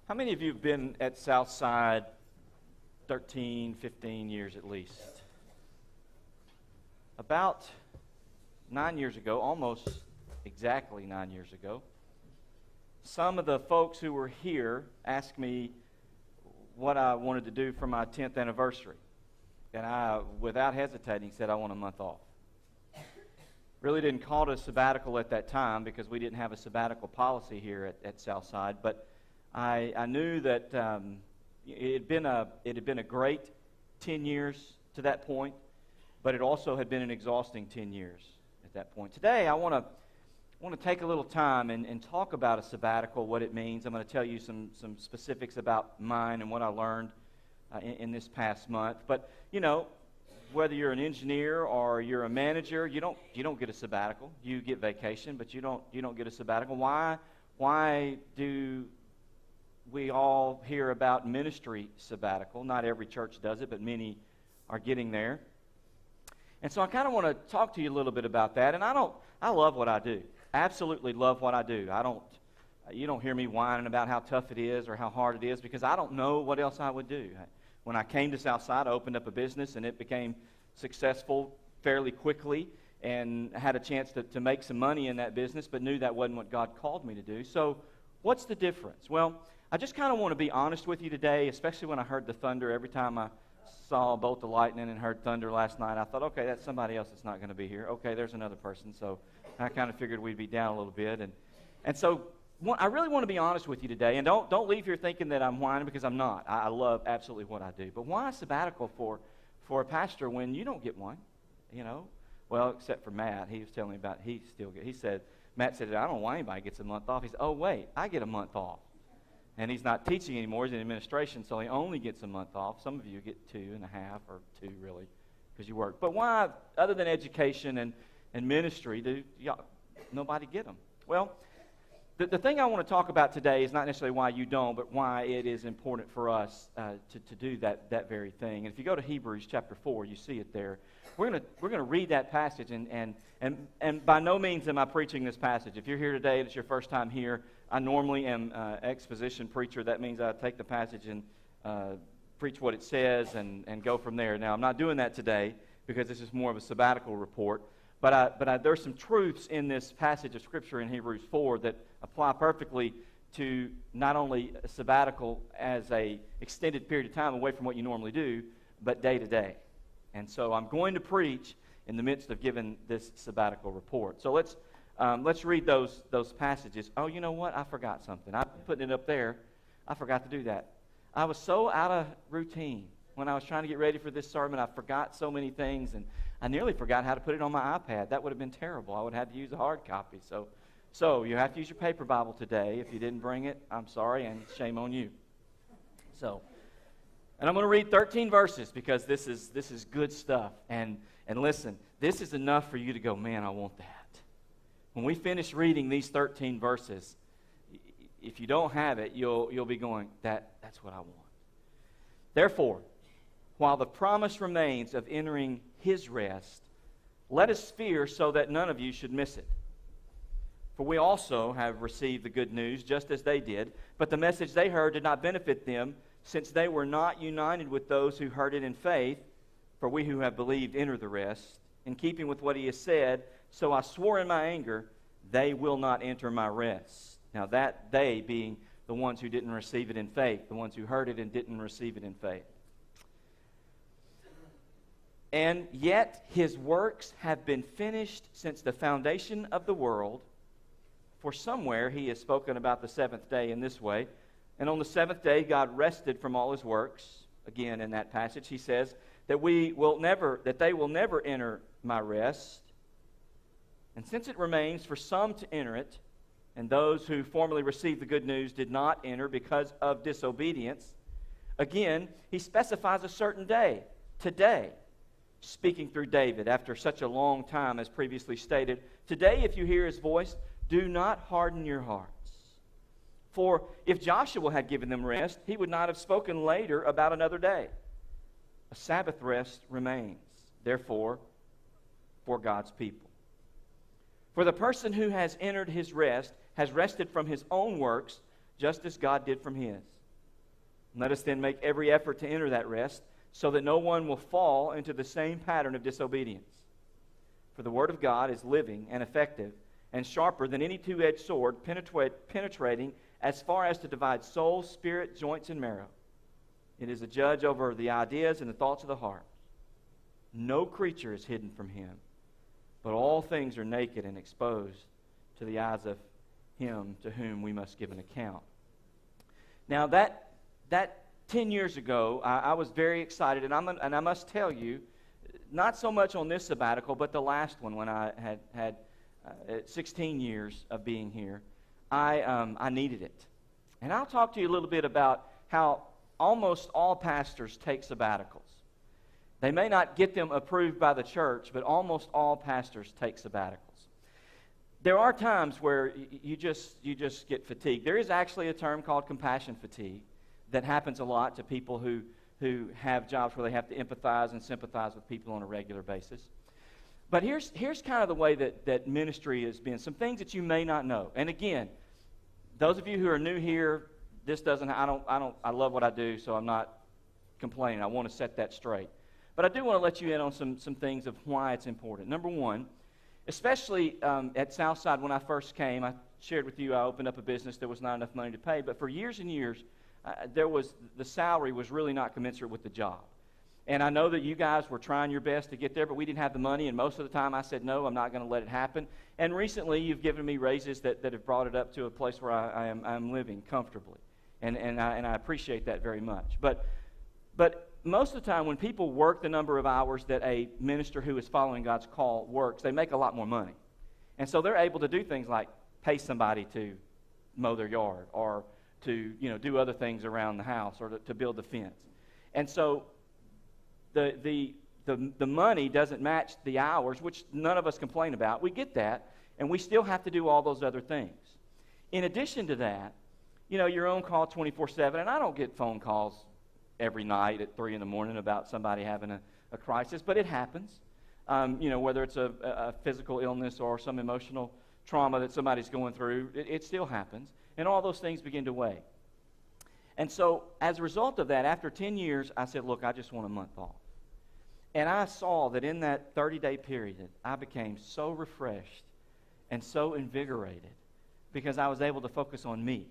How many of you have been at Southside 13, 15 years at least? About 9 years ago, almost exactly 9 years ago, some of the folks who were here asked me what I wanted to do for my 10th anniversary. And I, without hesitating, said I want a month off. Really didn't call it a sabbatical at that time because we didn't have a sabbatical policy here at Southside, but I knew that it had been a great 10 years to that point, but it also had been an exhausting 10 years at that point. Today, I want to take a little time and talk about a sabbatical, what it means. I'm going to tell you some specifics about mine and what I learned in this past month. But you know, whether you're an engineer or you're a manager, you don't get a sabbatical. You get vacation, but you don't get a sabbatical. Why do we all hear about ministry sabbatical? Not every church does it, but many are getting there. And so I kind of want to talk to you a little bit about that. And I love what I do. Absolutely love what I do. You don't hear me whining about how tough it is or how hard it is because I don't know what else I would do. When I came to Southside, I opened up a business and it became successful fairly quickly and had a chance to make some money in that business, but knew that wasn't what God called me to do. So what's the difference? Well, I just kind of want to be honest with you today, especially when I heard the thunder. Every time I saw a bolt of lightning and heard thunder last night, I thought, okay, that's somebody else that's not going to be here. Okay, there's another person. So I kind of figured we'd be down a little bit. And so I really want to be honest with you today. And don't leave here thinking that I'm whining, because I'm not. I love absolutely what I do. But why a sabbatical for a pastor when you don't get one? You know? Well, except for Matt. He was telling me about he said, Matt said, I don't know why anybody gets a month off. He said, oh, wait, I get a month off. And he's not teaching anymore. He's in administration, so he only gets a month off. Some of you get 2.5 or 2, really, because you work. But why, other than education and ministry, do nobody get them? Well, the thing I want to talk about today is not necessarily why you don't, but why it is important for us to do that very thing. And if you go to Hebrews chapter 4, you see it there. We're gonna read that passage, and by no means am I preaching this passage. If you're here today and it's your first time here, I normally am an exposition preacher. That means I take the passage and preach what it says and go from there. Now, I'm not doing that today because this is more of a sabbatical report. But there's some truths in this passage of Scripture in Hebrews 4 that apply perfectly to not only a sabbatical as a extended period of time away from what you normally do, but day to day. And so I'm going to preach in the midst of giving this sabbatical report. So let's read those passages. Oh, you know what? I forgot something. I'm putting it up there. I forgot to do that. I was so out of routine. When I was trying to get ready for this sermon, I forgot so many things, and I nearly forgot how to put it on my iPad. That would have been terrible. I would have had to use a hard copy. So you have to use your paper Bible today. If you didn't bring it, I'm sorry, and shame on you. And I'm going to read 13 verses because this is good stuff. And listen, this is enough for you to go, man, I want that. When we finish reading these 13 verses, if you don't have it, you'll be going, that's what I want. Therefore, while the promise remains of entering His rest, let us fear so that none of you should miss it. For we also have received the good news just as they did, but the message they heard did not benefit them, since they were not united with those who heard it in faith. For we who have believed enter the rest, in keeping with what He has said. So I swore in my anger, they will not enter my rest. Now that they being the ones who didn't receive it in faith, the ones who heard it and didn't receive it in faith. And yet His works have been finished since the foundation of the world. For somewhere He has spoken about the seventh day in this way. And on the seventh day God rested from all His works. Again, in that passage, He says that they will never enter my rest. And since it remains for some to enter it, and those who formerly received the good news did not enter because of disobedience, again, He specifies a certain day, today, speaking through David after such a long time as previously stated. Today, if you hear His voice, do not harden your hearts. For if Joshua had given them rest, he would not have spoken later about another day. A Sabbath rest remains, therefore, for God's people. For the person who has entered His rest has rested from his own works, just as God did from His. Let us then make every effort to enter that rest, so that no one will fall into the same pattern of disobedience. For the Word of God is living and effective and sharper than any two-edged sword, penetrating as far as to divide soul, spirit, joints, and marrow. It is a judge over the ideas and the thoughts of the heart. No creature is hidden from Him, but all things are naked and exposed to the eyes of Him to whom we must give an account. Now that 10 years ago, I was very excited, and I must tell you, not so much on this sabbatical, but the last one when I had 16 years of being here, I needed it. And I'll talk to you a little bit about how almost all pastors take sabbaticals. They may not get them approved by the church, but almost all pastors take sabbaticals. There are times where you just get fatigued. There is actually a term called compassion fatigue that happens a lot to people who have jobs where they have to empathize and sympathize with people on a regular basis. But here's kind of the way that ministry has been. Some things that you may not know. And again, those of you who are new here, I love what I do, so I'm not complaining. I want to set that straight. But I do want to let you in on some things of why it's important. Number one, especially at Southside when I first came, I shared with you I opened up a business. There was not enough money to pay. But for years and years, the salary was really not commensurate with the job. And I know that you guys were trying your best to get there, but we didn't have the money, and most of the time I said, no, I'm not going to let it happen. And recently you've given me raises that have brought it up to a place where I'm living comfortably. And I appreciate that very much. But most of the time when people work the number of hours that a minister who is following God's call works, they make a lot more money. And so they're able to do things like pay somebody to mow their yard or to do other things around the house or to build the fence. And so the money doesn't match the hours, which none of us complain about. We get that, and we still have to do all those other things. In addition to that, you're on call 24/7, and I don't get phone calls every night at 3 in the morning about somebody having a crisis, but it happens. Whether it's a physical illness or some emotional trauma that somebody's going through, it still happens. And all those things begin to weigh. And so, as a result of that, after 10 years, I said, look, I just want a month off. And I saw that in that 30-day period, I became so refreshed and so invigorated because I was able to focus on me.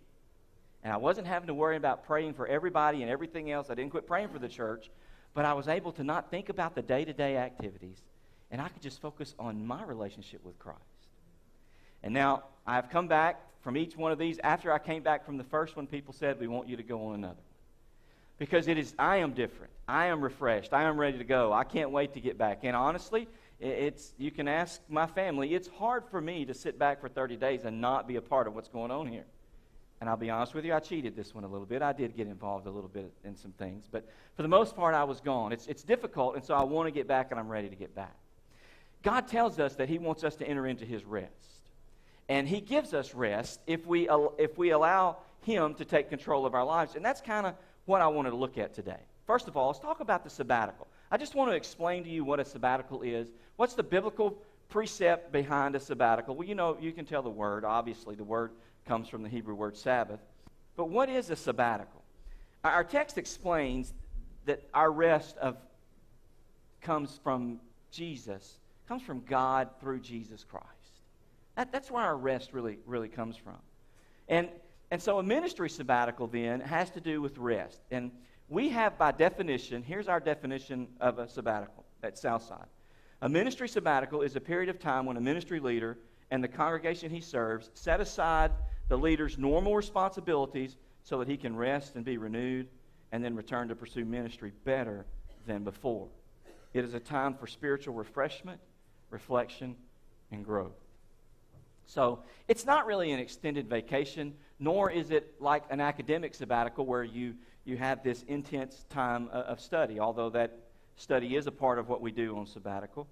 And I wasn't having to worry about praying for everybody and everything else. I didn't quit praying for the church, but I was able to not think about the day-to-day activities, and I could just focus on my relationship with Christ. And now, I've come back from each one of these. After I came back from the first one, people said, we want you to go on another one. Because I am different. I am refreshed. I am ready to go. I can't wait to get back. And honestly, you can ask my family, it's hard for me to sit back for 30 days and not be a part of what's going on here. And I'll be honest with you, I cheated this one a little bit. I did get involved a little bit in some things. But for the most part, I was gone. It's difficult, and so I want to get back, and I'm ready to get back. God tells us that He wants us to enter into His rest. And He gives us rest if we allow Him to take control of our lives. And that's kind of what I wanted to look at today. First of all, let's talk about the sabbatical. I just want to explain to you what a sabbatical is. What's the biblical precept behind a sabbatical? Well, you can tell the word. Obviously, the word comes from the Hebrew word Sabbath. But what is a sabbatical? Our text explains that our rest comes from Jesus, comes from God through Jesus Christ. That's where our rest really comes from. And so a ministry sabbatical then has to do with rest. And we have by definition, here's our definition of a sabbatical at Southside. A ministry sabbatical is a period of time when a ministry leader and the congregation he serves set aside the leader's normal responsibilities so that he can rest and be renewed and then return to pursue ministry better than before. It is a time for spiritual refreshment, reflection, and growth. So it's not really an extended vacation, nor is it like an academic sabbatical where you have this intense time of study, although that study is a part of what we do on sabbatical.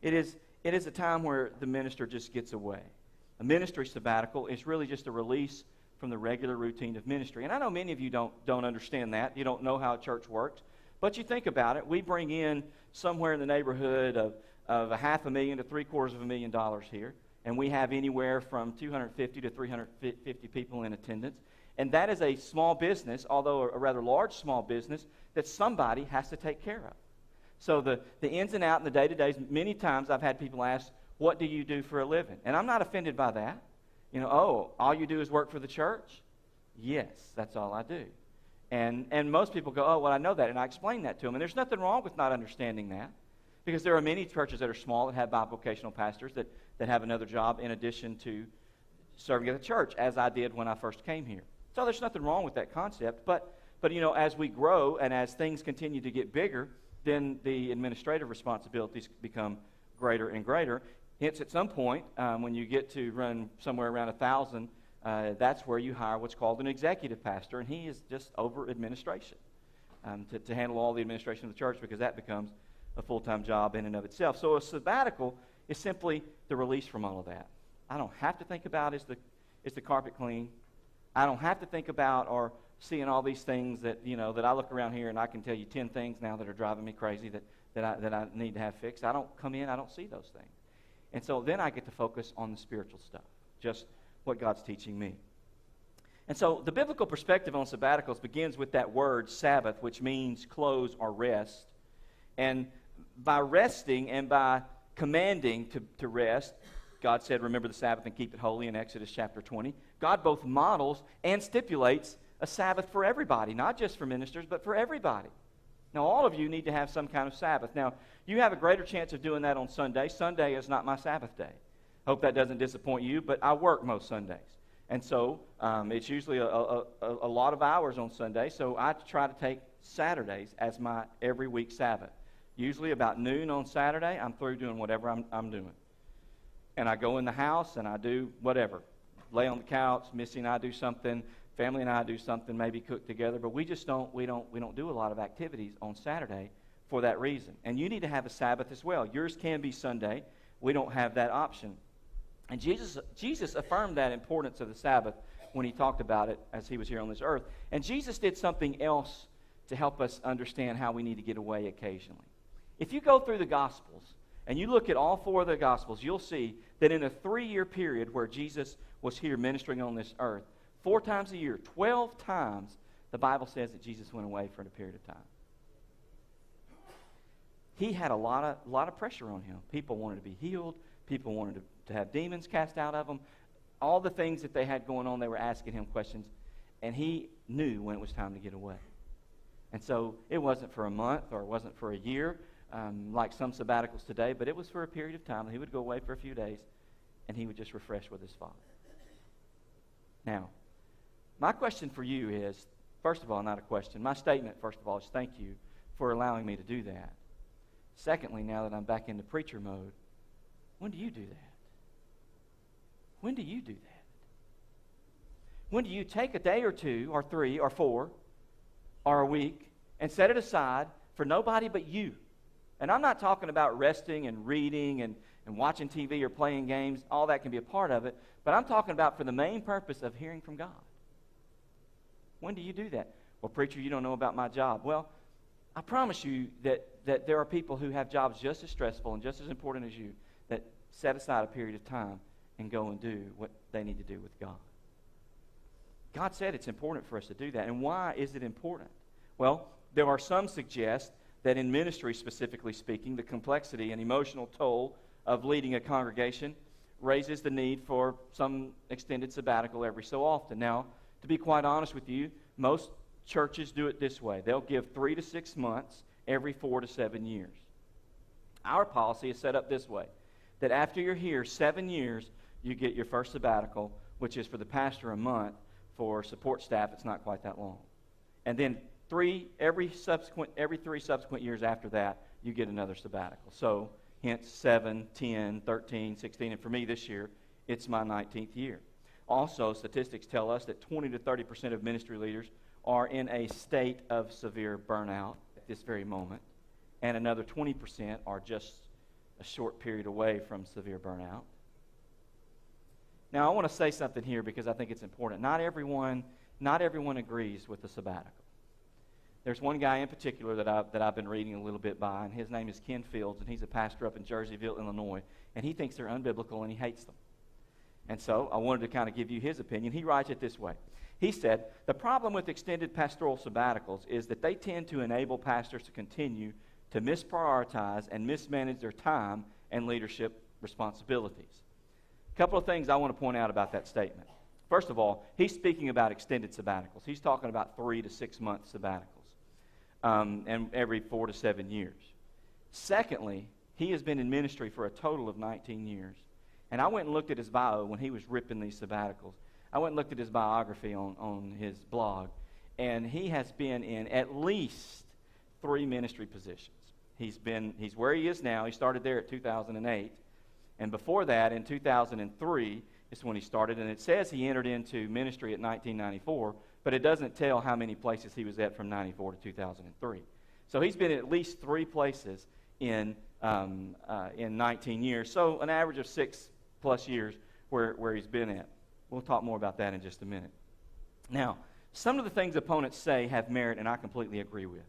It is a time where the minister just gets away. A ministry sabbatical is really just a release from the regular routine of ministry. And I know many of you don't understand that. You don't know how a church works. But you think about it. We bring in somewhere in the neighborhood of $500,000 to $750,000 here. And we have anywhere from 250 to 350 people in attendance. And that is a small business, although a rather large small business, that somebody has to take care of. So the ins and outs and the day-to-days, many times I've had people ask, what do you do for a living? And I'm not offended by that. All you do is work for the church? Yes, that's all I do. And most people go, oh, well, I know that, and I explain that to them. And there's nothing wrong with not understanding that, because there are many churches that are small that have bivocational pastors that have another job in addition to serving at the church, as I did when I first came here. So there's nothing wrong with that concept, but as we grow and as things continue to get bigger, then the administrative responsibilities become greater and greater. Hence, at some point, when you get to run somewhere around 1,000, that's where you hire what's called an executive pastor, and he is just over administration to handle all the administration of the church, because that becomes a full-time job in and of itself. So a sabbatical is simply the release from all of that. I don't have to think about is the carpet clean. I don't have to think about or seeing all these things that I look around here and I can tell you 10 things now that are driving me crazy that I need to have fixed. I don't come in, I don't see those things. And so then I get to focus on the spiritual stuff, just what God's teaching me. And so the biblical perspective on sabbaticals begins with that word Sabbath, which means close or rest. And by resting and by commanding to rest, God said, remember the Sabbath and keep it holy in Exodus chapter 20. God both models and stipulates a Sabbath for everybody, not just for ministers, but for everybody. Now, all of you need to have some kind of Sabbath. Now, you have a greater chance of doing that on Sunday. Sunday is not my Sabbath day. Hope that doesn't disappoint you, but I work most Sundays. And so it's usually a lot of hours on Sunday, so I try to take Saturdays as my every week Sabbath. Usually about noon on Saturday, I'm through doing whatever I'm doing. And I go in the house and I do whatever. Lay on the couch, Missy and I do something, family and I do something, maybe cook together, but we don't do a lot of activities on Saturday for that reason. And you need to have a Sabbath as well. Yours can be Sunday. We don't have that option. And Jesus affirmed that importance of the Sabbath when he talked about it as he was here on this earth. And Jesus did something else to help us understand how we need to get away occasionally. If you go through the Gospels and you look at all 4 of the Gospels, you'll see that in a 3-year period where Jesus was here ministering on this earth, 4 times a year, 12 times, the Bible says that Jesus went away for a period of time. He had a lot of pressure on him. People wanted to be healed. People wanted to have demons cast out of them. All the things that they had going on, they were asking him questions. And he knew when it was time to get away. And so it wasn't for a month or it wasn't for a year like some sabbaticals today, but it was for a period of time. He would go away for a few days and he would just refresh with his Father. Now, my question for you is, first of all, not a question. My statement, first of all, is thank you for allowing me to do that. Secondly, now that I'm back into preacher mode, when do you do that? When do you do that? When do you take a day or 2 or 3 or 4 or a week and set it aside for nobody but you? And I'm not talking about resting and reading and watching TV or playing games. All that can be a part of it. But I'm talking about for the main purpose of hearing from God. When do you do that? Well, preacher, you don't know about my job. Well, I promise you that there are people who have jobs just as stressful and just as important as you that set aside a period of time and go and do what they need to do with God. God said it's important for us to do that. And why is it important? Well, there are some suggest that in ministry, specifically speaking, the complexity and emotional toll of leading a congregation raises the need for some extended sabbatical every so often. Now, to be quite honest with you, most churches do it this way. They'll give 3 to 6 months every 4 to 7 years. Our policy is set up this way, that after you're here 7 years, you get your first sabbatical, which is for the pastor a month. For support staff, it's not quite that long. And then every 3 subsequent years after that, you get another sabbatical. So, hence 7, 10, 13, 16, and for me this year, it's my 19th year. Also, statistics tell us that 20 to 30% of ministry leaders are in a state of severe burnout at this very moment, and another 20% are just a short period away from severe burnout. Now, I want to say something here because I think it's important. Not everyone agrees with the sabbatical. There's one guy in particular that I've been reading a little bit by, and his name is Ken Fields, and he's a pastor up in Jerseyville, Illinois, and he thinks they're unbiblical and he hates them. And so I wanted to kind of give you his opinion. He writes it this way. He said, the problem with extended pastoral sabbaticals is that they tend to enable pastors to continue to misprioritize and mismanage their time and leadership responsibilities. A couple of things I want to point out about that statement. First of all, he's speaking about extended sabbaticals. He's talking about 3 to 6 month sabbaticals, and every 4 to 7 years. Secondly, he has been in ministry for a total of 19 years. And I went and looked at his bio when he was ripping these sabbaticals. I went and looked at his biography on his blog, and he has been in at least 3 ministry positions. He's where he is now. He started there at 2008. And before that, in 2003, is when he started. And it says he entered into ministry at 1994, but it doesn't tell how many places he was at from 94 to 2003. So he's been at least 3 places in 19 years. So an average of 6+ years where he's been at. We'll talk more about that in just a minute. Now, some of the things opponents say have merit, and I completely agree with.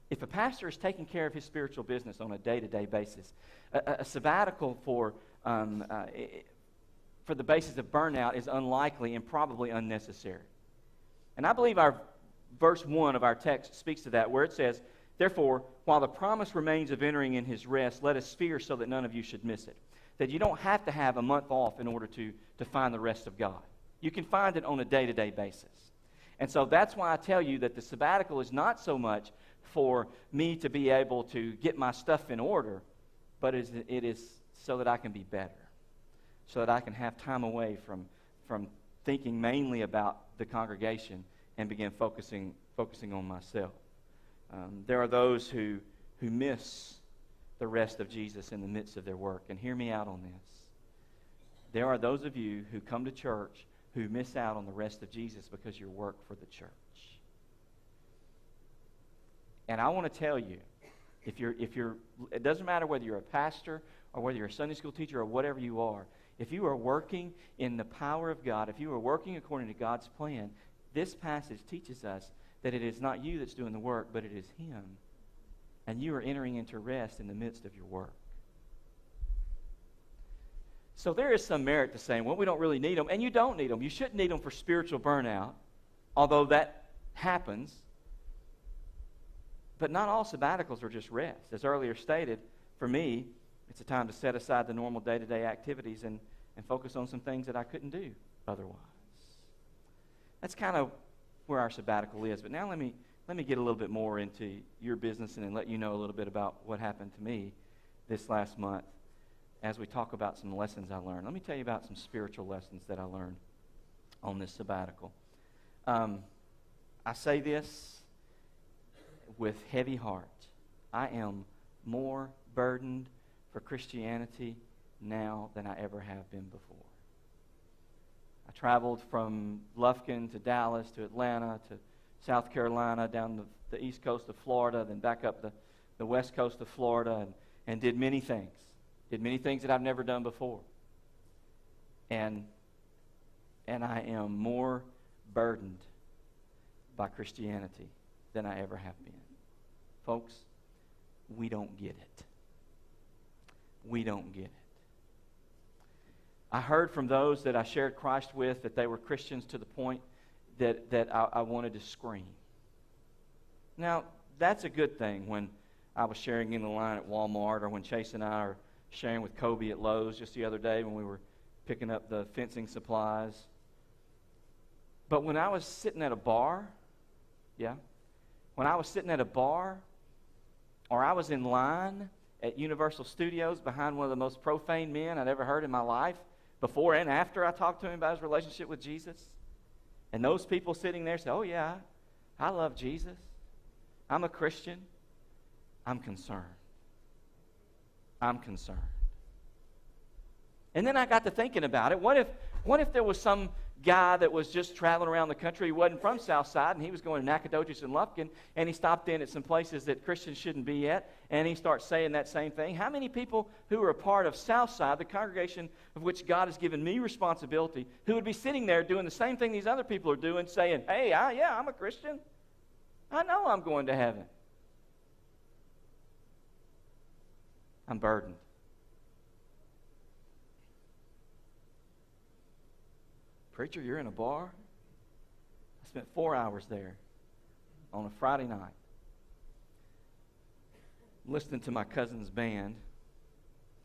If a pastor is taking care of his spiritual business on a day-to-day basis, a sabbatical for the basis of burnout is unlikely and probably unnecessary. And I believe our verse 1 of our text speaks to that, where it says, therefore, while the promise remains of entering in his rest, let us fear so that none of you should miss it. That you don't have to have a month off in order to find the rest of God. You can find it on a day-to-day basis. And so that's why I tell you that the sabbatical is not so much for me to be able to get my stuff in order, but it is so that I can be better, so that I can have time away from thinking mainly about the congregation and begin focusing on myself. There are those who miss the rest of Jesus in the midst of their work. And hear me out on this. There are those of you who come to church who miss out on the rest of Jesus because you work for the church. And I want to tell you, if you're, it doesn't matter whether you're a pastor or whether you're a Sunday school teacher or whatever you are, if you are working in the power of God, if you are working according to God's plan, this passage teaches us that it is not you that's doing the work, but it is Him. And you are entering into rest in the midst of your work. So there is some merit to saying, well, we don't really need them. And you don't need them. You shouldn't need them for spiritual burnout, although that happens. But not all sabbaticals are just rest. As earlier stated, for me, it's a time to set aside the normal day-to-day activities and focus on some things that I couldn't do otherwise. That's kind of where our sabbatical is. But now let me get a little bit more into your business and then let you know a little bit about what happened to me this last month as we talk about some lessons I learned. Let me tell you about some spiritual lessons that I learned on this sabbatical. I say this with heavy heart. I am more burdened for Christianity now than I ever have been before. I traveled from Lufkin to Dallas to Atlanta to South Carolina, down the east coast of Florida, then back up the west coast of Florida, and did many things. Did many things that I've never done before. And I am more burdened by Christianity than I ever have been. Folks, we don't get it. We don't get it. I heard from those that I shared Christ with that they were Christians to the point that I wanted to scream. Now, that's a good thing when I was sharing in the line at Walmart or when Chase and I are sharing with Kobe at Lowe's just the other day when we were picking up the fencing supplies. But when I was sitting at a bar, when I was sitting at a bar or I was in line at Universal Studios behind one of the most profane men I'd ever heard in my life, before and after I talked to him about his relationship with Jesus, and those people sitting there say, oh yeah, I love Jesus. I'm a Christian. I'm concerned. I'm concerned. And then I got to thinking about it. What if there was some guy that was just traveling around the country, he wasn't from Southside, and he was going to Nacogdoches and Lufkin, and he stopped in at some places that Christians shouldn't be at, and he starts saying that same thing? How many people who are a part of Southside, the congregation of which God has given me responsibility, who would be sitting there doing the same thing these other people are doing, saying, hey, I'm a Christian. I know I'm going to heaven. I'm burdened. Preacher, you're in a bar? spent 4 hours there on a Friday night listening to my cousin's band.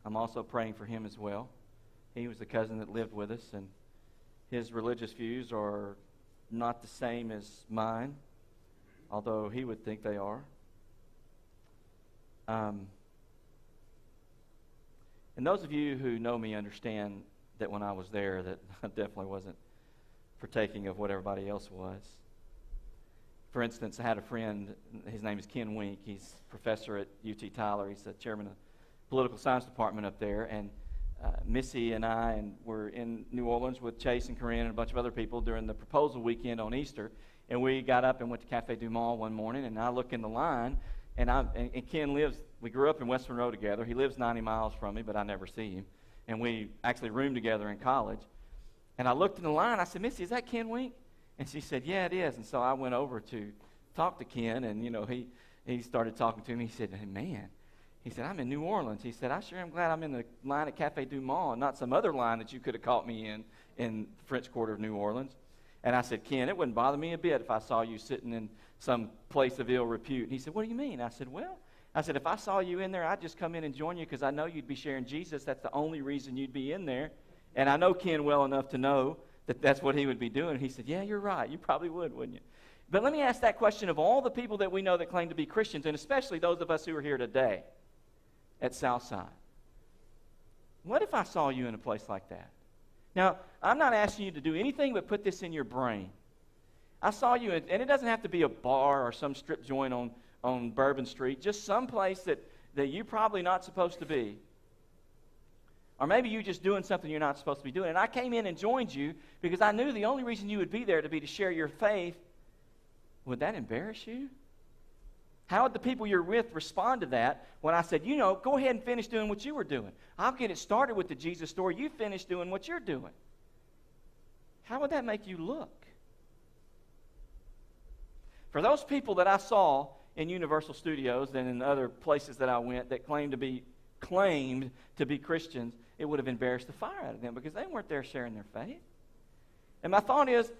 I'm also praying for him as well. He was the cousin that lived with us, and his religious views are not the same as mine, although he would think they are. And those of you who know me understand that when I was there that I definitely wasn't partaking of what everybody else was. For instance, I had a friend, his name is Ken Wink. He's a professor at UT Tyler. He's the chairman of the political science department up there. And Missy and I were in New Orleans with Chase and Corinne and a bunch of other people during the proposal weekend on Easter. And we got up and went to Cafe Du Mall one morning, and I look in the line, and Ken lives, we grew up in West Monroe together. He lives 90 miles from me, but I never see him. And we actually roomed together in college. And I looked in the line, I said, Missy, is that Ken Wink? And she said, yeah, it is. And so I went over to talk to Ken, and, he started talking to me. He said, hey, man, he said, I'm in New Orleans. He said, I sure am glad I'm in the line at Cafe Du Mall and not some other line that you could have caught me in the French Quarter of New Orleans. And I said, Ken, it wouldn't bother me a bit if I saw you sitting in some place of ill repute. And he said, what do you mean? I said, if I saw you in there, I'd just come in and join you because I know you'd be sharing Jesus. That's the only reason you'd be in there. And I know Ken well enough to know that that's what he would be doing. He said, yeah, you're right. You probably would, wouldn't you? But let me ask that question of all the people that we know that claim to be Christians, and especially those of us who are here today at Southside. What if I saw you in a place like that? Now, I'm not asking you to do anything but put this in your brain. I saw you, and it doesn't have to be a bar or some strip joint on Bourbon Street, just some place that you're probably not supposed to be. Or maybe you're just doing something you're not supposed to be doing. And I came in and joined you because I knew the only reason you would be there to share your faith. Would that embarrass you? How would the people you're with respond to that when I said, go ahead and finish doing what you were doing? I'll get it started with the Jesus story. You finish doing what you're doing. How would that make you look? For those people that I saw in Universal Studios and in other places that I went that claimed to be Christians, it would have embarrassed the fire out of them because they weren't there sharing their faith. And my thought is,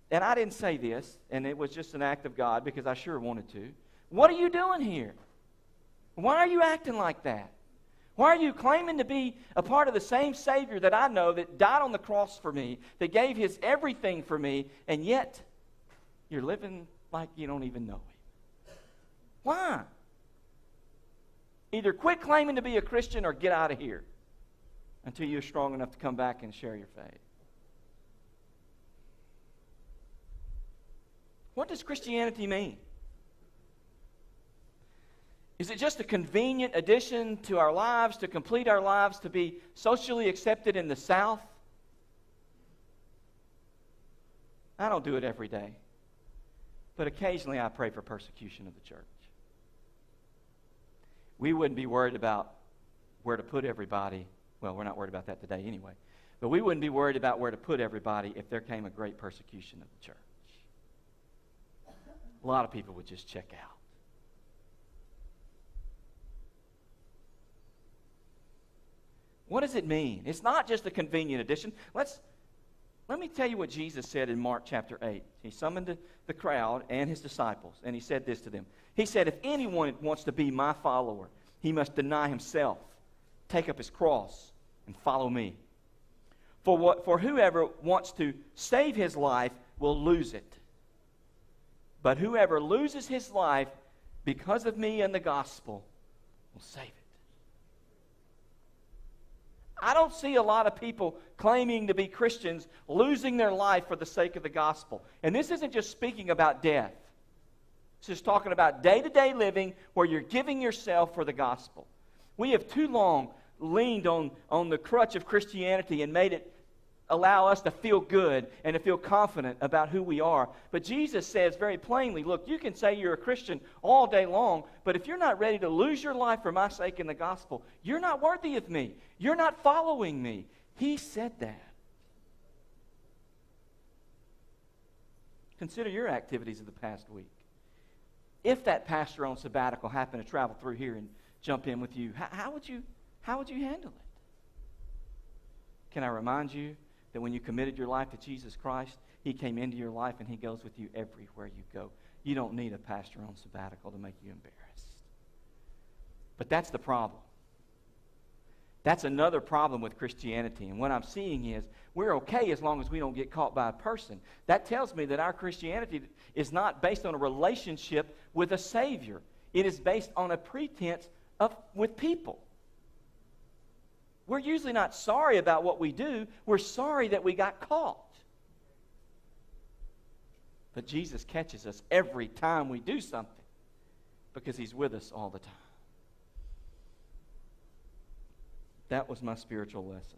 and I didn't say this, and it was just an act of God because I sure wanted to. What are you doing here? Why are you acting like that? Why are you claiming to be a part of the same Savior that I know that died on the cross for me, that gave His everything for me, and yet you're living like you don't even know Him? Why? Either quit claiming to be a Christian or get out of here until you're strong enough to come back and share your faith. What does Christianity mean? Is it just a convenient addition to our lives, to complete our lives, to be socially accepted in the South? I don't do it every day, but occasionally I pray for persecution of the church. We wouldn't be worried about where to put everybody. Well, we're not worried about that today anyway. But we wouldn't be worried about where to put everybody if there came a great persecution of the church. A lot of people would just check out. What does it mean? It's not just a convenient addition. Let me tell you what Jesus said in Mark chapter 8. He summoned the crowd and His disciples, and He said this to them. He said, if anyone wants to be my follower, he must deny himself, take up his cross, and follow me. For whoever wants to save his life will lose it. But whoever loses his life because of me and the gospel will save it. I don't see a lot of people claiming to be Christians losing their life for the sake of the gospel. And this isn't just speaking about death. This is talking about day-to-day living where you're giving yourself for the gospel. We have too long leaned on the crutch of Christianity and made it allow us to feel good and to feel confident about who we are. But Jesus says very plainly, look, you can say you're a Christian all day long, but if you're not ready to lose your life for my sake in the gospel, you're not worthy of me. You're not following me. He said that. Consider your activities of the past week. If that pastor on sabbatical happened to travel through here and jump in with you, how would you handle it? Can I remind you, that when you committed your life to Jesus Christ, He came into your life and He goes with you everywhere you go. You don't need a pastor on sabbatical to make you embarrassed. But that's the problem. That's another problem with Christianity. And what I'm seeing is we're okay as long as we don't get caught by a person. That tells me that our Christianity is not based on a relationship with a Savior. It is based on a pretense with people. We're usually not sorry about what we do. We're sorry that we got caught. But Jesus catches us every time we do something because He's with us all the time. That was my spiritual lesson.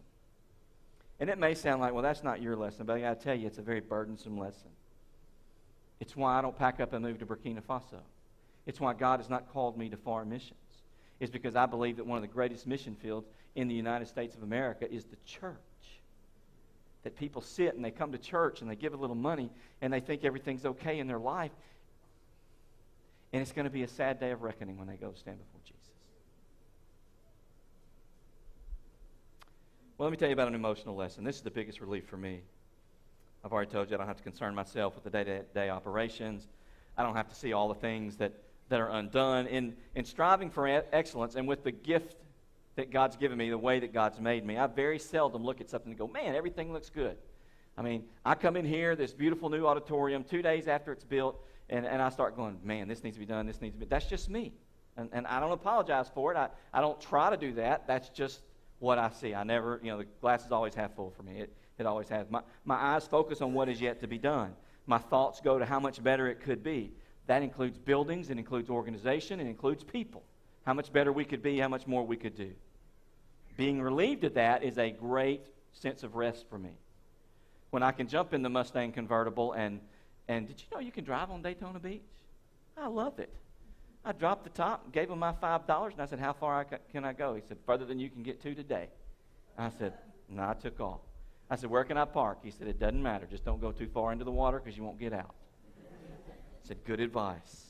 And it may sound like, well, that's not your lesson, but I got to tell you, it's a very burdensome lesson. It's why I don't pack up and move to Burkina Faso. It's why God has not called me to foreign missions. It's because I believe that one of the greatest mission fields in the United States of America is the church. That people sit and they come to church and they give a little money and they think everything's okay in their life. And it's going to be a sad day of reckoning when they go stand before Jesus. Well, let me tell you about an emotional lesson. This is the biggest relief for me. I've already told you I don't have to concern myself with the day-to-day operations. I don't have to see all the things that are undone. In striving for excellence and with the gift that God's given me, the way that God's made me, I very seldom look at something and go, man, everything looks good. I mean, I come in here, this beautiful new auditorium, 2 days after it's built, and I start going, man, this needs to be done, this needs to be. That's just me. And I don't apologize for it. I don't try to do that. That's just what I see. I never, the glass is always half full for me. It always has. My eyes focus on what is yet to be done. My thoughts go to how much better it could be. That includes buildings, it includes organization, it includes people. How much better we could be, how much more we could do. Being relieved of that is a great sense of rest for me. When I can jump in the Mustang convertible and did you know you can drive on Daytona Beach? I love it. I dropped the top, gave him my $5, and I said, how far can I go? He said, further than you can get to today. I said, no, I took off. I said, where can I park? He said, it doesn't matter. Just don't go too far into the water because you won't get out. I said, good advice.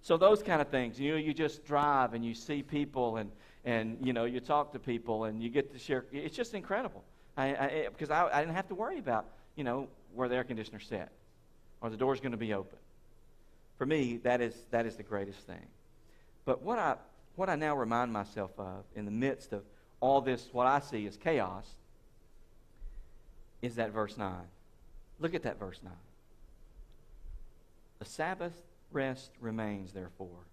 So those kind of things, you just drive and you see people and you talk to people and you get to share. It's just incredible. Because I didn't have to worry about, where the air conditioner's set or the door's going to be open. For me, that is the greatest thing. But what I now remind myself of in the midst of all this, what I see as chaos, is that verse 9. Look at that verse 9. The Sabbath rest remains, therefore,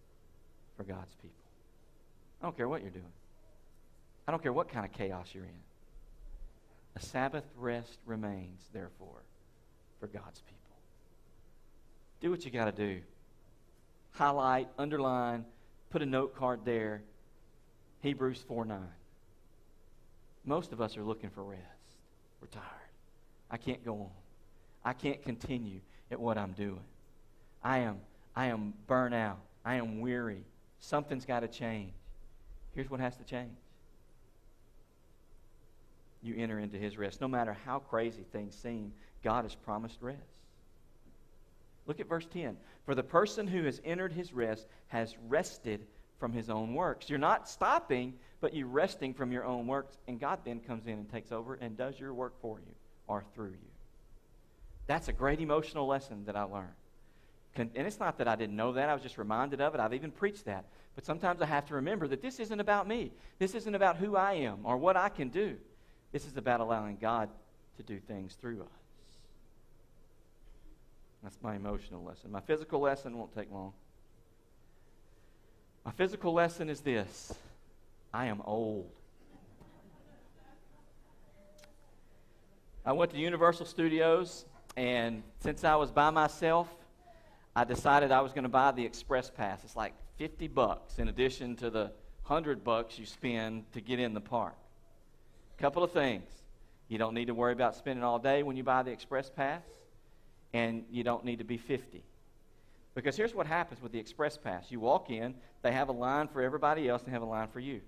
for God's people. I don't care what you're doing. I don't care what kind of chaos you're in. A Sabbath rest remains, therefore, for God's people. Do what you got to do. Highlight, underline, put a note card there. Hebrews 4:9. Most of us are looking for rest. We're tired. I can't go on. I can't continue at what I'm doing. I am burnt out. I am weary. Something's got to change. Here's what has to change. You enter into His rest. No matter how crazy things seem, God has promised rest. Look at verse 10. For the person who has entered His rest has rested from his own works. You're not stopping, but you're resting from your own works, and God then comes in and takes over and does your work for you or through you. That's a great emotional lesson that I learned. And it's not that I didn't know that. I was just reminded of it. I've even preached that. But sometimes I have to remember that this isn't about me. This isn't about who I am or what I can do. This is about allowing God to do things through us. That's my emotional lesson. My physical lesson won't take long. My physical lesson is this. I am old. I went to Universal Studios, and since I was by myself, I decided I was going to buy the Express Pass. It's like $50 in addition to the $100 you spend to get in the park. Couple of things. You don't need to worry about spending all day when you buy the Express Pass, and you don't need to be 50. Because here's what happens with the Express Pass. You walk in, they have a line for everybody else, and they have a line for you.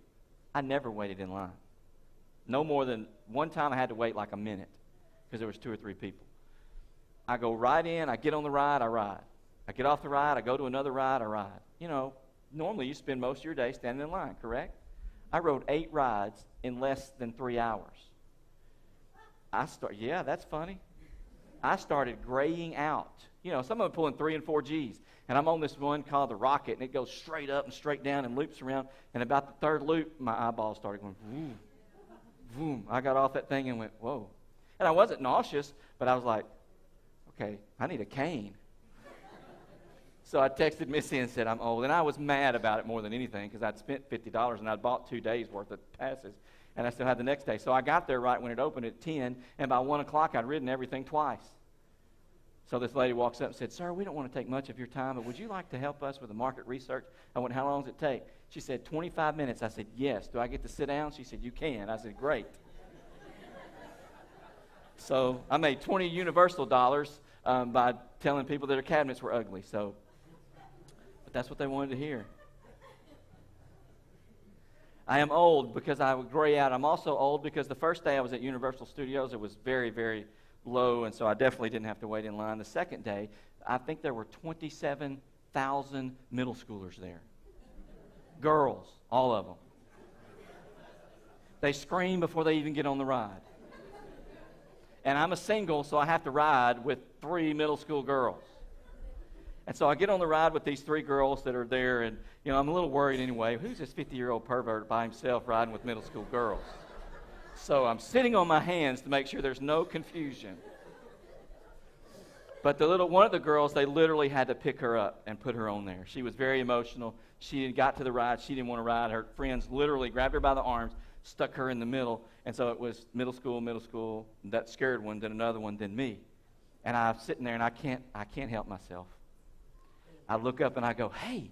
I never waited in line. No more than one time I had to wait like a minute because there was 2 or 3 people. I go right in, I get on the ride, I ride. I get off the ride, I go to another ride, I ride. Normally you spend most of your day standing in line, correct? I rode 8 rides in less than 3 hours. Yeah, that's funny. I started graying out. You know, some of them pulling 3 and 4 Gs. And I'm on this one called the Rocket, and it goes straight up and straight down and loops around. And about the third loop, my eyeballs started going, boom, boom. I got off that thing and went, whoa. And I wasn't nauseous, but I was like, okay, I need a cane. So I texted Missy and said, I'm old. And I was mad about it more than anything because I'd spent $50 and I'd bought 2 days' worth of passes. And I still had the next day. So I got there right when it opened at 10, and by 1 o'clock I'd ridden everything twice. So this lady walks up and said, sir, we don't want to take much of your time, but would you like to help us with the market research? I went, how long does it take? She said, 25 minutes. I said, yes. Do I get to sit down? She said, you can. I said, great. So I made 20 universal dollars by telling people that their cabinets were ugly. But that's what they wanted to hear. I am old because I would gray out. I'm also old because the first day I was at Universal Studios, it was very, very low, and so I definitely didn't have to wait in line. The second day, I think there were 27,000 middle schoolers there. Girls, all of them. They scream before they even get on the ride. And I'm a single, so I have to ride with 3 middle school girls. And so I get on the ride with these 3 girls that are there, and, you know, I'm a little worried anyway. Who's this 50-year-old pervert by himself riding with middle school girls? So I'm sitting on my hands to make sure there's no confusion. But one of the girls, they literally had to pick her up and put her on there. She was very emotional. She got to the ride. She didn't want to ride. Her friends literally grabbed her by the arms, stuck her in the middle, and so it was middle school, that scared one, then another one, then me. And I'm sitting there, and I can't help myself. I look up and I go, hey,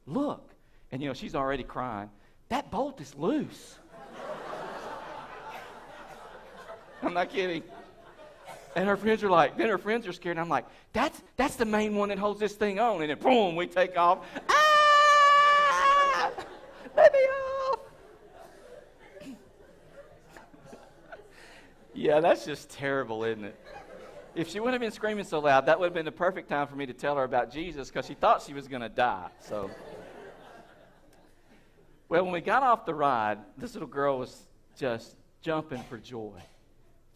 look. And, you know, she's already crying. That bolt is loose. I'm not kidding. And her friends are scared. And I'm like, that's the main one that holds this thing on. And then, boom, we take off. Ah! Let me off. Yeah, that's just terrible, isn't it? If she wouldn't have been screaming so loud, that would have been the perfect time for me to tell her about Jesus because she thought she was going to die. So, well, when we got off the ride, this little girl was just jumping for joy,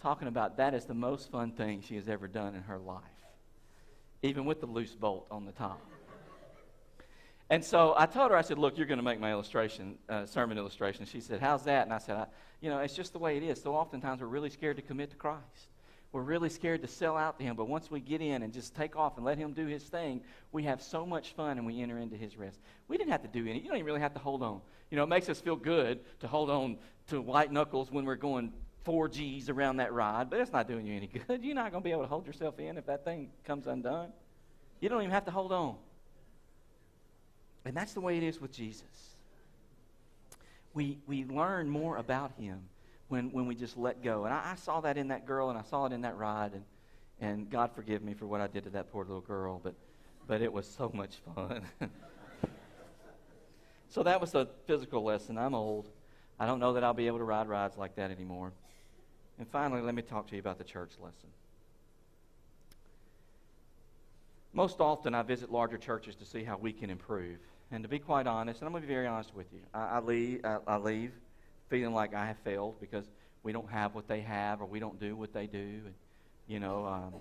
talking about that is the most fun thing she has ever done in her life, even with the loose bolt on the top. And so I told her, I said, look, you're going to make my sermon illustration. She said, how's that? And I said, it's just the way it is. So oftentimes we're really scared to commit to Christ. We're really scared to sell out to him, but once we get in and just take off and let him do his thing, we have so much fun and we enter into his rest. We didn't have to do anything. You don't even really have to hold on. You know, it makes us feel good to hold on to white knuckles when we're going 4 Gs around that ride, but it's not doing you any good. You're not going to be able to hold yourself in if that thing comes undone. You don't even have to hold on. And that's the way it is with Jesus. We learn more about him when we just let go. And I saw that in that girl, and I saw it in that ride, and God forgive me for what I did to that poor little girl, but it was so much fun. So that was a physical lesson. I'm old. I don't know that I'll be able to ride rides like that anymore. And finally, let me talk to you about the church lesson. Most often, I visit larger churches to see how we can improve. And to be quite honest, and I'm going to be very honest with you, I leave feeling like I have failed because we don't have what they have or we don't do what they do. And,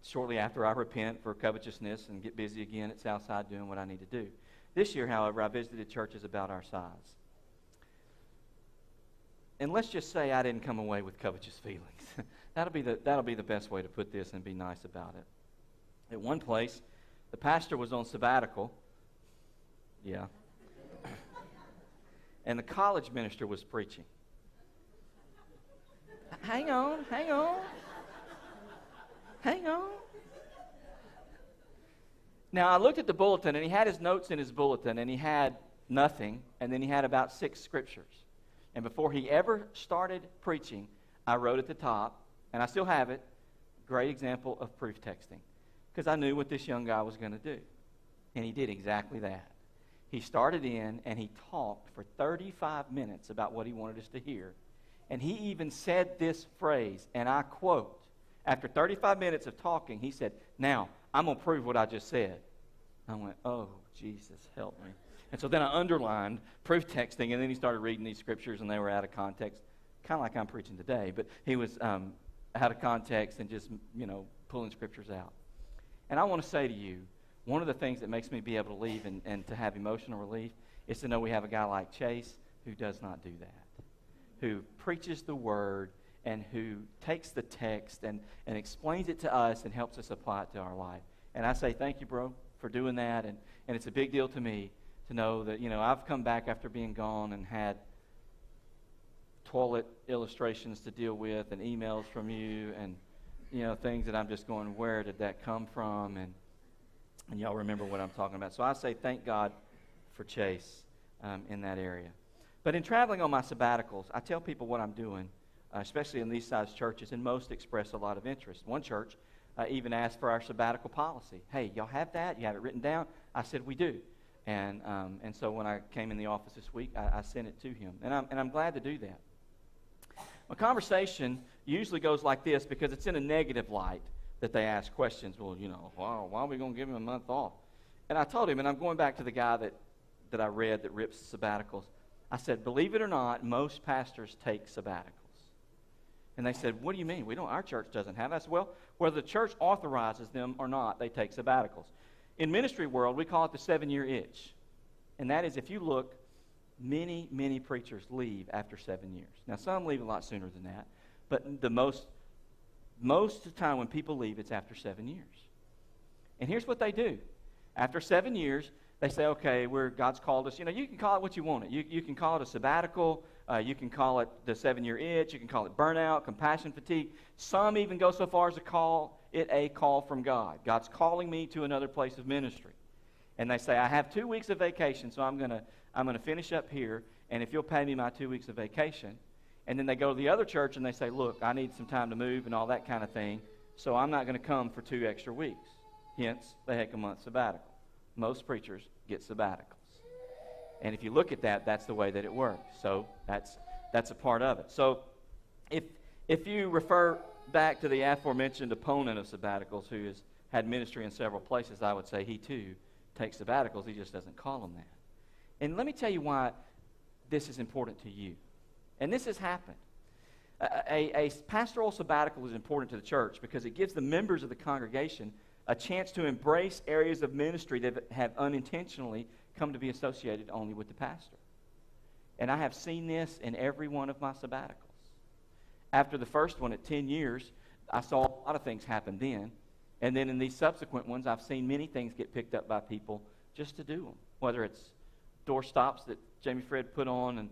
shortly after I repent for covetousness and get busy again at Southside doing what I need to do. This year, however, I visited churches about our size. And let's just say I didn't come away with covetous feelings. That'll be the best way to put this and be nice about it. At one place, the pastor was on sabbatical. Yeah. And the college minister was preaching. Hang on. Now, I looked at the bulletin, and he had his notes in his bulletin, and he had nothing, and then he had about 6 scriptures. And before he ever started preaching, I wrote at the top, and I still have it, great example of proof texting, because I knew what this young guy was going to do. And he did exactly that. He started in, and he talked for 35 minutes about what he wanted us to hear. And he even said this phrase, and I quote, after 35 minutes of talking, he said, now, I'm going to prove what I just said. I went, oh, Jesus, help me. And so then I underlined proof texting, and then he started reading these scriptures, and they were out of context. kind of like I'm preaching today, but he was out of context and just, pulling scriptures out. And I want to say to you, one of the things that makes me be able to leave and to have emotional relief is to know we have a guy like Chase who does not do that, who preaches the Word and who takes the text and explains it to us and helps us apply it to our life. And I say thank you, bro, for doing that. And it's a big deal to me to know that, I've come back after being gone and had toilet illustrations to deal with and emails from you and, things that I'm just going, where did that come from? And y'all remember what I'm talking about. So I say thank God for Chase in that area. But in traveling on my sabbaticals, I tell people what I'm doing, especially in these size churches, and most express a lot of interest. One church even asked for our sabbatical policy. Hey, y'all have that? You have it written down? I said, we do. And so when I came in the office this week, I sent it to him. And I'm glad to do that. My conversation usually goes like this because it's in a negative light that they ask questions. Well, why are we going to give him a month off? And I told him, and I'm going back to the guy that I read that rips sabbaticals. I said, believe it or not, most pastors take sabbaticals. And they said, what do you mean? Our church doesn't have that. I said, well, whether the church authorizes them or not, they take sabbaticals. In ministry world, we call it the 7-year itch. And that is, if you look, many, many preachers leave after 7 years. Now, some leave a lot sooner than that. But the most of the time when people leave, it's after 7 years. And here's what they do. After 7 years, they say, okay, God's called us. You can call it what you want it. You can call it a sabbatical. You can call it the 7-year itch. You can call it burnout, compassion fatigue. Some even go so far as to call it a call from God. God's calling me to another place of ministry. And they say, I have 2 weeks of vacation, so I'm gonna finish up here, and if you'll pay me my 2 weeks of vacation. And then they go to the other church and they say, look, I need some time to move and all that kind of thing, so I'm not going to come for 2 extra weeks. Hence, they take a month sabbatical. Most preachers get sabbaticals. And if you look at that, that's the way that it works. So that's a part of it. So if you refer back to the aforementioned opponent of sabbaticals who has had ministry in several places, I would say he too takes sabbaticals. He just doesn't call them that. And let me tell you why this is important to you. And this has happened. A pastoral sabbatical is important to the church because it gives the members of the congregation a chance to embrace areas of ministry that have unintentionally come to be associated only with the pastor. And I have seen this in every one of my sabbaticals. After the first one at 10 years, I saw a lot of things happen then. And then in these subsequent ones, I've seen many things get picked up by people just to do them. Whether it's door stops that Jamie Fred put on and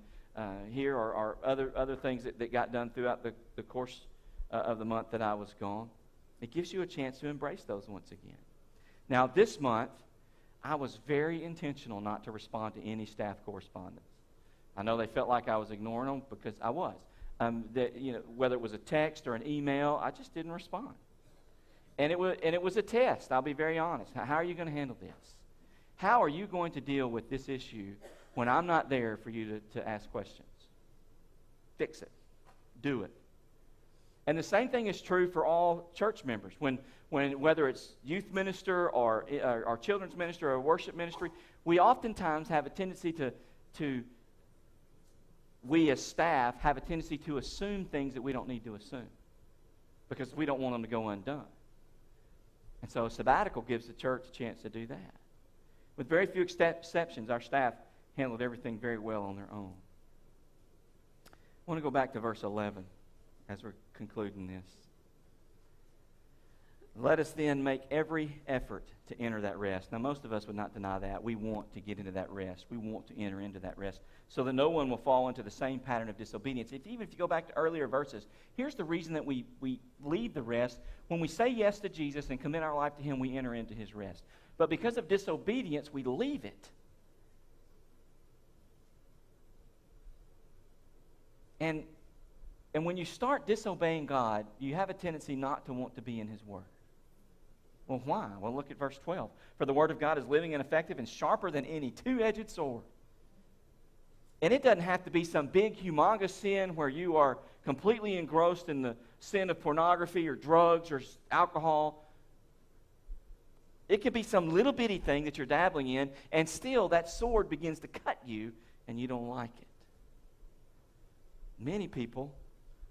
here or other things that got done throughout the course of the month that I was gone. It gives you a chance to embrace those once again. Now, this month, I was very intentional not to respond to any staff correspondence. I know they felt like I was ignoring them because I was. Whether it was a text or an email, I just didn't respond. And it was a test, I'll be very honest. How are you going to handle this? How are you going to deal with this issue when I'm not there for you to ask questions? Fix it. Do it. And the same thing is true for all church members. When whether it's youth minister or children's minister or worship ministry, we oftentimes have a tendency we as staff have a tendency to assume things that we don't need to assume because we don't want them to go undone. And so a sabbatical gives the church a chance to do that. With very few exceptions, our staff handled everything very well on their own. I want to go back to verse 11 as we're concluding this. Let us then make every effort to enter that rest. Now, most of us would not deny that. We want to get into that rest. We want to enter into that rest so that no one will fall into the same pattern of disobedience. Even if you go back to earlier verses, here's the reason that we leave the rest. When we say yes to Jesus and commit our life to Him, we enter into His rest. But because of disobedience, we leave it. And when you start disobeying God, you have a tendency not to want to be in His Word. Well, why? Well, look at verse 12. For the Word of God is living and effective and sharper than any two-edged sword. And it doesn't have to be some big, humongous sin where you are completely engrossed in the sin of pornography or drugs or alcohol. It could be some little bitty thing that you're dabbling in, and still that sword begins to cut you, and you don't like it. Many people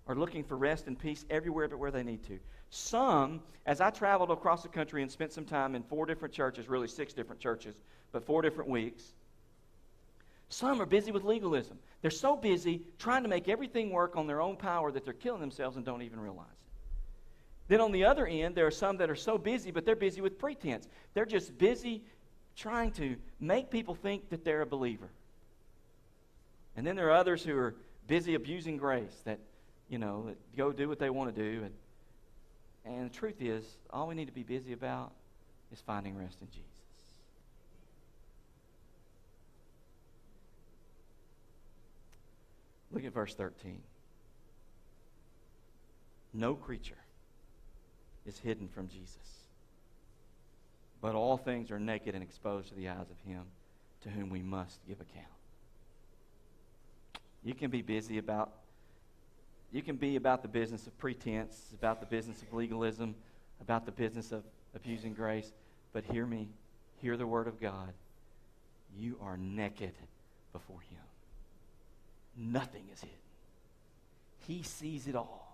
are looking for rest and peace everywhere but where they need to. Some, as I traveled across the country and spent some time in 4 different churches, really 6 different churches, but 4 different weeks, some are busy with legalism. They're so busy trying to make everything work on their own power that they're killing themselves and don't even realize it. Then on the other end, there are some that are so busy, but they're busy with pretense. They're just busy trying to make people think that they're a believer. And then there are others who are busy abusing grace, that go do what they want to do. And the truth is, all we need to be busy about is finding rest in Jesus. Look at verse 13. No creature is hidden from Jesus, but all things are naked and exposed to the eyes of him to whom we must give account. You can be about the business of pretense, about the business of legalism, about the business of abusing grace, but hear me, hear the word of God. You are naked before him. Nothing is hidden. He sees it all.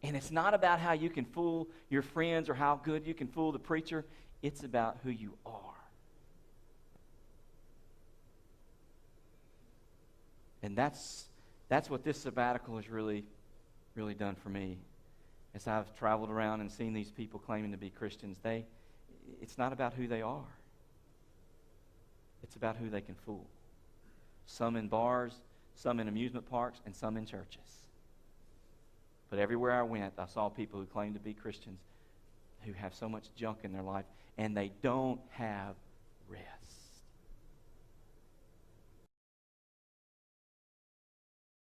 And it's not about how you can fool your friends or how good you can fool the preacher. It's about who you are. And that's what this sabbatical has really, really done for me. As I've traveled around and seen these people claiming to be Christians, it's not about who they are. It's about who they can fool. Some in bars, some in amusement parks, and some in churches. But everywhere I went, I saw people who claimed to be Christians who have so much junk in their life, and they don't have rest.